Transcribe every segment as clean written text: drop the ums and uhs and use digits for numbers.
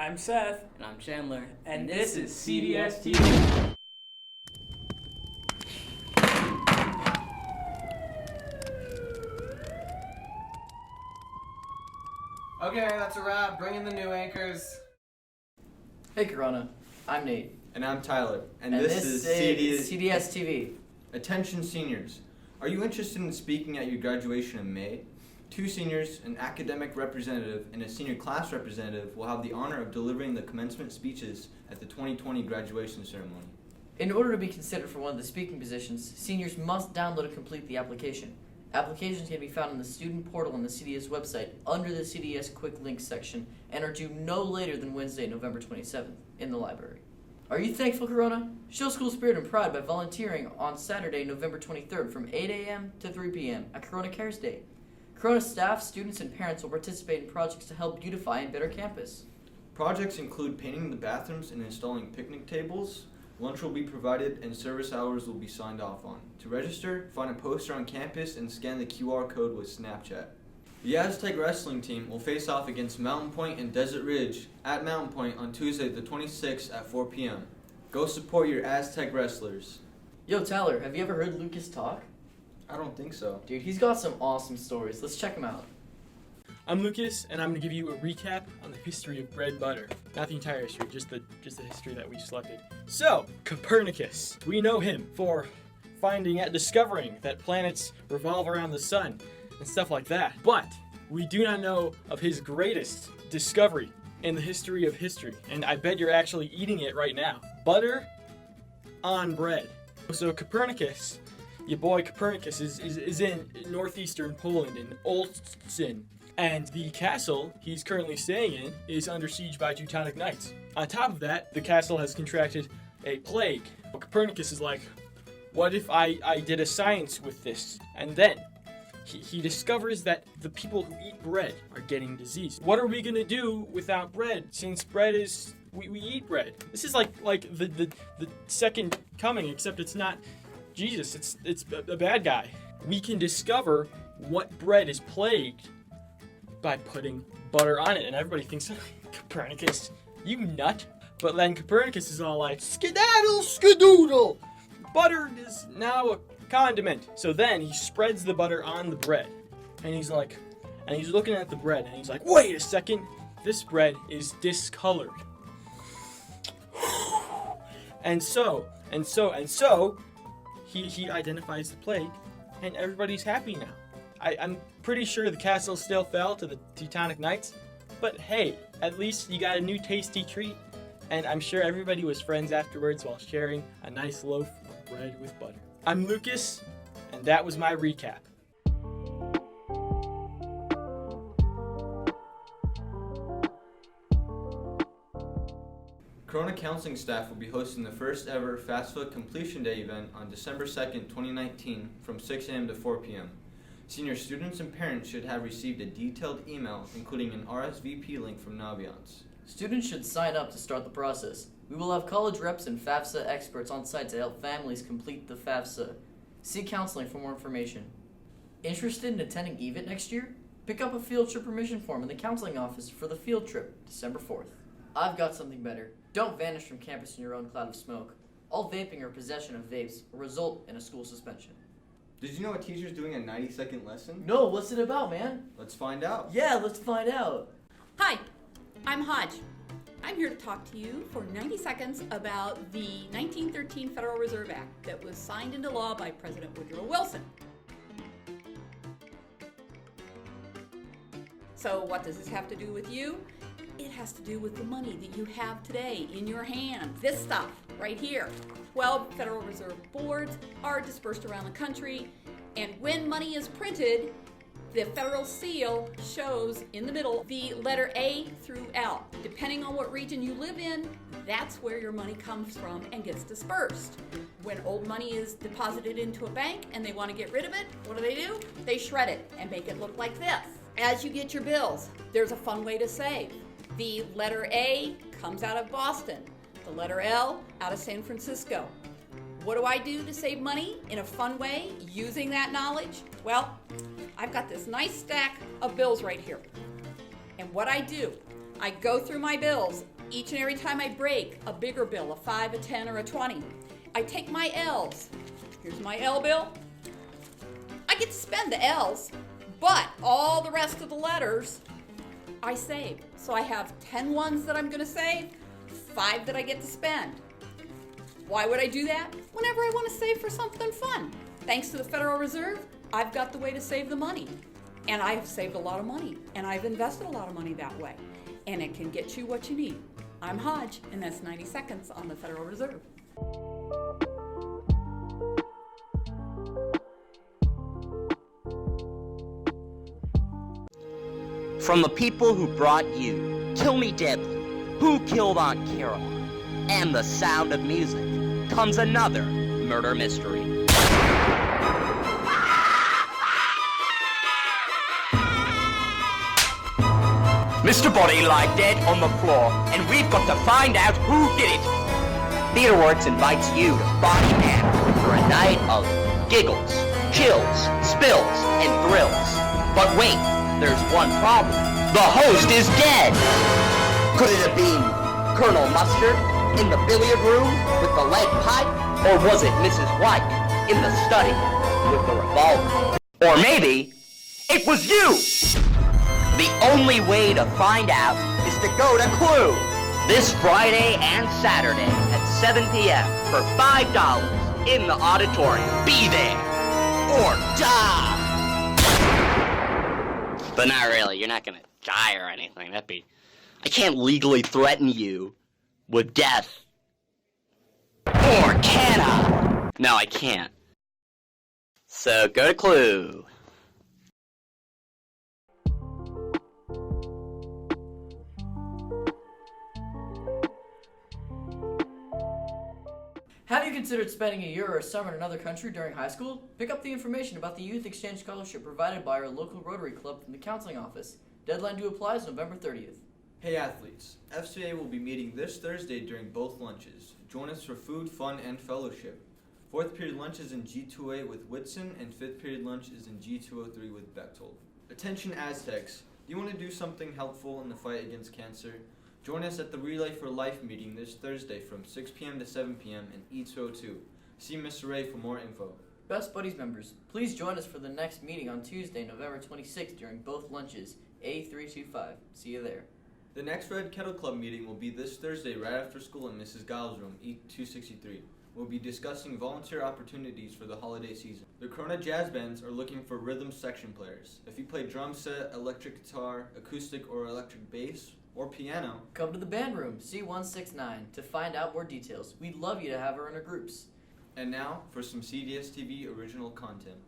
I'm Seth. And I'm Chandler. And this is cdstv. Okay, that's a wrap. Bring in the new anchors. Hey Corona, I'm Nate. And I'm Tyler. And this is cdstv. Attention seniors. Are you interested in speaking at your graduation in May? 2 seniors, an academic representative, and a senior class representative will have the honor of delivering the commencement speeches at the 2020 graduation ceremony. In order to be considered for one of the speaking positions, seniors must download and complete the application. Applications can be found in the student portal on the CDS website under the CDS Quick Links section and are due no later than Wednesday, November 27th in the library. Are you thankful, Corona? Show school spirit and pride by volunteering on Saturday, November 23rd from 8 a.m. to 3 p.m. at Corona Cares Day. Corona staff, students, and parents will participate in projects to help beautify and better campus. Projects include painting the bathrooms and installing picnic tables. Lunch will be provided and service hours will be signed off on. To register, find a poster on campus and scan the QR code with Snapchat. The Aztec wrestling team will face off against Mountain Point and Desert Ridge at Mountain Point on Tuesday the 26th at 4 p.m. Go support your Aztec wrestlers. Yo, Tyler, have you ever heard Lucas talk? I don't think so. Dude, he's got some awesome stories. Let's check him out. I'm Lucas, and I'm going to give you a recap on the history of bread butter. Not the entire history, just the history that we selected. So, Copernicus. We know him for discovering that planets revolve around the sun and stuff like that. But we do not know of his greatest discovery in the history of history. And I bet you're actually eating it right now. Butter on bread. So Copernicus, your boy Copernicus, is in northeastern Poland in Olsztyn. And the castle he's currently staying in is under siege by Teutonic Knights. On top of that, the castle has contracted a plague. Well, Copernicus is like, what if I did a science with this? And then he discovers that the people who eat bread are getting disease. What are we gonna do without bread? Since bread is, we eat bread. This is like the second coming, except it's not Jesus, it's a bad guy. We can discover what bread is plagued by putting butter on it, and everybody thinks, Copernicus, you nut. But then Copernicus is all like, skedaddle, skedoodle. Butter is now a condiment. So then he spreads the butter on the bread, and he's looking at the bread, and he's like, wait a second, this bread is discolored. And so, he identifies the plague, and everybody's happy now. I'm pretty sure the castle still fell to the Teutonic Knights, but hey, at least you got a new tasty treat, and I'm sure everybody was friends afterwards while sharing a nice loaf of bread with butter. I'm Lucas, and that was my recap. Corona Counseling staff will be hosting the first ever FAFSA Completion Day event on December 2nd, 2019 from 6 a.m. to 4 p.m. Senior students and parents should have received a detailed email including an RSVP link from Naviance. Students should sign up to start the process. We will have college reps and FAFSA experts on site to help families complete the FAFSA. See counseling for more information. Interested in attending EVIT next year? Pick up a field trip permission form in the counseling office for the field trip, December 4th. I've got something better. Don't vanish from campus in your own cloud of smoke. All vaping or possession of vapes will result in a school suspension. Did you know a teacher's doing a 90-second lesson? No, what's it about, man? Let's find out. Yeah, let's find out. Hi, I'm Hodge. I'm here to talk to you for 90 seconds about the 1913 Federal Reserve Act that was signed into law by President Woodrow Wilson. So what does this have to do with you? It has to do with the money that you have today in your hand. This stuff right here. 12 Federal Reserve boards are dispersed around the country, and when money is printed, the federal seal shows in the middle the letter A through L. Depending on what region you live in, that's where your money comes from and gets dispersed. When old money is deposited into a bank and they want to get rid of it, what do? They shred it and make it look like this. As you get your bills, there's a fun way to save. The letter A comes out of Boston, the letter L out of San Francisco. What do I do to save money in a fun way using that knowledge? Well, I've got this nice stack of bills right here. And what I do, I go through my bills each and every time I break a bigger bill, a 5, a 10, or a 20, I take my L's. Here's my L bill. I get to spend the L's, but all the rest of the letters I save. So I have 10 ones that I'm gonna save, 5 that I get to spend. Why would I do that? Whenever I want to save for something fun. Thanks to the Federal Reserve, I've got the way to save the money. And I've saved a lot of money, and I've invested a lot of money that way. And it can get you what you need. I'm Hodge, and that's 90 seconds on the Federal Reserve. From the people who brought you Kill Me Deadly, Who Killed Aunt Caroline, and The Sound of Music, comes another murder mystery. Mr. Body lied dead on the floor, and we've got to find out who did it. TheaterWorks invites you to Body Man for a night of giggles, chills, spills, and thrills. But wait, there's one problem. The host is dead! Could it have been Colonel Mustard in the billiard room with the lead pipe? Or was it Mrs. White in the study with the revolver? Or maybe it was you! The only way to find out is to go to Clue this Friday and Saturday at 7 p.m. for $5 in the auditorium. Be there or die! But not really, you're not gonna die or anything. I can't legally threaten you with death. Or can I? No, I can't. So go to Clue. Have you considered spending a year or a summer in another country during high school? Pick up the information about the Youth Exchange Scholarship provided by our local Rotary Club from the Counseling Office. Deadline to apply is November 30th. Hey athletes, FCA will be meeting this Thursday during both lunches. Join us for food, fun, and fellowship. 4th period lunch is in G2A with Whitson, and 5th period lunch is in G203 with Bechtold. Attention Aztecs, do you want to do something helpful in the fight against cancer? Join us at the Relay for Life meeting this Thursday from 6 p.m. to 7 p.m. in E202. See Mr. Ray for more info. Best Buddies members, please join us for the next meeting on Tuesday, November 26th during both lunches, A325. See you there. The next Red Kettle Club meeting will be this Thursday right after school in Mrs. Giles' room, E263. We'll be discussing volunteer opportunities for the holiday season. The Corona Jazz Bands are looking for rhythm section players. If you play drum set, electric guitar, acoustic or electric bass, or piano, come to the band room, C169, to find out more details. We'd love you to have her in our groups. And now for some cdstv original content.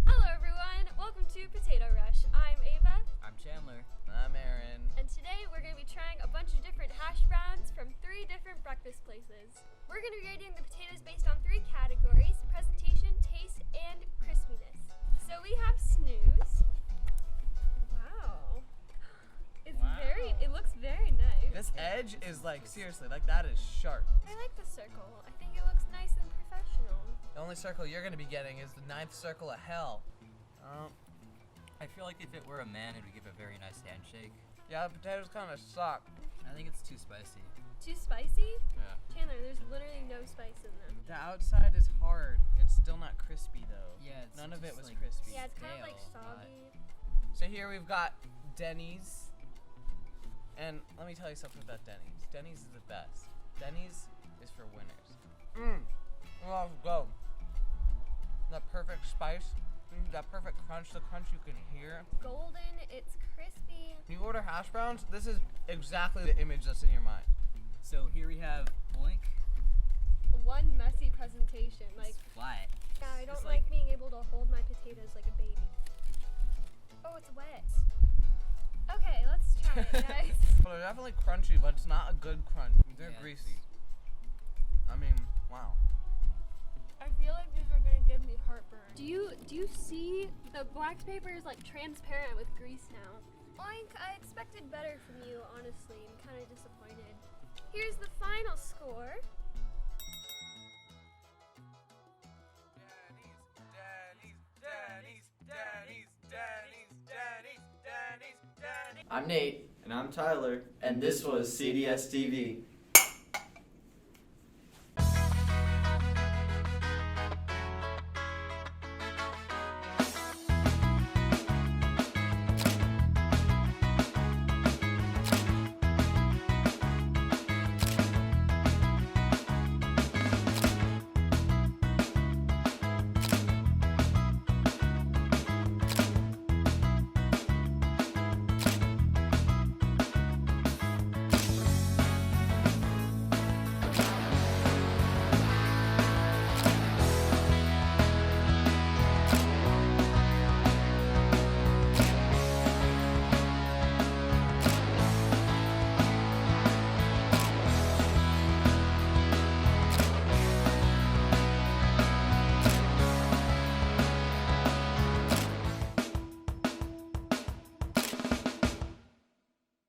Hello everyone, welcome to Potato Rush. I'm Ava. I'm Chandler. I'm Aaron. And today we're going to be trying a bunch of different hash browns from 3 different breakfast places. We're going to be rating the potatoes based on 3 categories: presentation, taste, and crispiness. So we have snooze. Wow. It looks very nice. This edge is like, seriously, like that is sharp. I like the circle. I think it looks nice and professional. The only circle you're gonna be getting is the 9th circle of hell. I feel like if it were a man, it would give a very nice handshake. Yeah, the potatoes kind of suck. I think it's too spicy. Too spicy? Yeah. Chandler, there's literally no spice in them. The outside is hard. It's still not crispy though. Yeah, it's None of it just, was like, crispy. Yeah, it's kind of like Stale, but- soggy. So here we've got Denny's. And let me tell you something about Denny's. Denny's is the best. Denny's is for winners. Oh, go. That perfect spice, that perfect crunch, the crunch you can hear. Golden, it's crispy. When you order hash browns, this is exactly the image that's in your mind. So here we have Boink. One messy presentation. Like, It's flat. yeah, I don't It's like being able to hold my potatoes like a baby. Oh, it's wet. Okay, let's try it, guys. Well, they're definitely crunchy, but it's not a good crunch. They're Yeah, greasy. I mean, wow. I feel like these are gonna give me heartburn. Do you see the wax paper is like transparent with grease now? Oink, I expected better from you, honestly. I'm kind of disappointed. Here's the final score. I'm Nate. And I'm Tyler. And this was CDS TV.